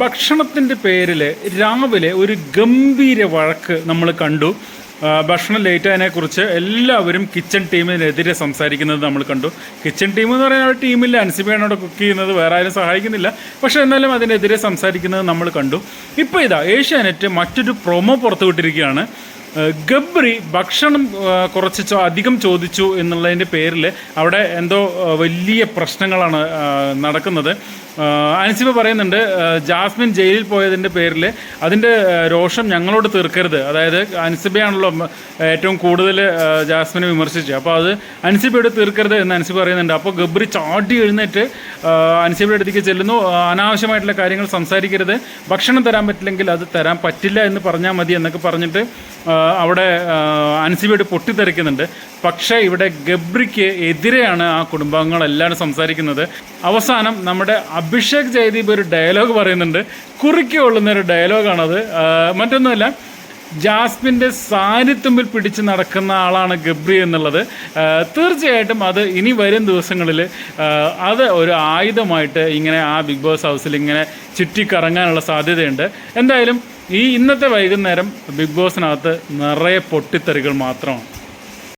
ഭക്ഷണത്തിൻ്റെ പേരിൽ രാവിലെ ഒരു ഗംഭീര വഴക്ക് നമ്മൾ കണ്ടു. ഭക്ഷണം ലേറ്റ് ആയതിനെക്കുറിച്ച് എല്ലാവരും കിച്ചൺ ടീമിനെതിരെ സംസാരിക്കുന്നത് നമ്മൾ കണ്ടു. കിച്ചൺ ടീം എന്ന് പറയുന്ന ഒരു ടീമില്ല, അൻസിബയാണ് അവിടെ കുക്ക് ചെയ്യുന്നത്, വേറെ ആരും സഹായിക്കുന്നില്ല. പക്ഷേ എന്നാലും അതിനെതിരെ സംസാരിക്കുന്നത് നമ്മൾ കണ്ടു. ഇപ്പോൾ ഇതാ ഏഷ്യാനെറ്റ് മറ്റൊരു പ്രൊമോ പുറത്തുവിട്ടിരിക്കുകയാണ്. ഗബ്രി ഭക്ഷണം കുറച്ച് അധികം ചോദിച്ചു എന്നുള്ളതിൻ്റെ പേരിൽ അവിടെ എന്തോ വലിയ പ്രശ്നങ്ങളാണ് നടക്കുന്നത്. അൻസിബ പറയുന്നുണ്ട്, ജാസ്മിൻ ജയിലിൽ പോയതിൻ്റെ പേരിൽ അതിൻ്റെ രോഷം ഞങ്ങളോട് തീർക്കരുത്. അതായത് അൻസിബയാണല്ലോ ഏറ്റവും കൂടുതൽ ജാസ്മിനെ വിമർശിച്ചത്, അപ്പോൾ അത് അൻസിബയോട് തീർക്കരുത് എന്ന് അൻസിബ പറയുന്നുണ്ട്. അപ്പോൾ ഗബ്രി ചാടി എഴുന്നേറ്റ് അൻസിബയുടെ അടുത്തേക്ക് ചെല്ലുന്നു. അനാവശ്യമായിട്ടുള്ള കാര്യങ്ങൾ സംസാരിക്കരുത്, ഭക്ഷണം തരാൻ പറ്റില്ലെങ്കിൽ അത് തരാൻ പറ്റില്ല എന്ന് പറഞ്ഞാൽ മതി എന്നൊക്കെ പറഞ്ഞിട്ട് അവിടെ അൻസിബയോട് പൊട്ടിത്തെറിക്കുന്നുണ്ട്. പക്ഷേ ഇവിടെ ഗബ്രിക്ക് എതിരെയാണ് ആ കുടുംബാംഗങ്ങളെല്ലാവരും സംസാരിക്കുന്നത്. അവസാനം നമ്മുടെ അഭിഷേക് ജയദീപ് ഒരു ഡയലോഗ് പറയുന്നുണ്ട്, കുറിക്ക് കൊള്ളുന്നൊരു ഡയലോഗാണത്. മറ്റൊന്നുമല്ല, ജാസ്മിൻ്റെ സാന്നിധ്യത്തിൽ പിടിച്ച് നടക്കുന്ന ആളാണ് ഗബ്രി എന്നുള്ളത്. തീർച്ചയായിട്ടും അത് ഇനി വരും ദിവസങ്ങളിൽ അത് ഒരു ആയുധമായിട്ട് ഇങ്ങനെ ആ ബിഗ് ബോസ് ഹൗസിൽ ഇങ്ങനെ ചുറ്റിക്കറങ്ങാനുള്ള സാധ്യതയുണ്ട്. എന്തായാലും ഇന്നത്തെ വൈകുന്നേരം ബിഗ് ബോസിനകത്ത് നിറയെ പൊട്ടിത്തെറികൾ മാത്രമാണ്.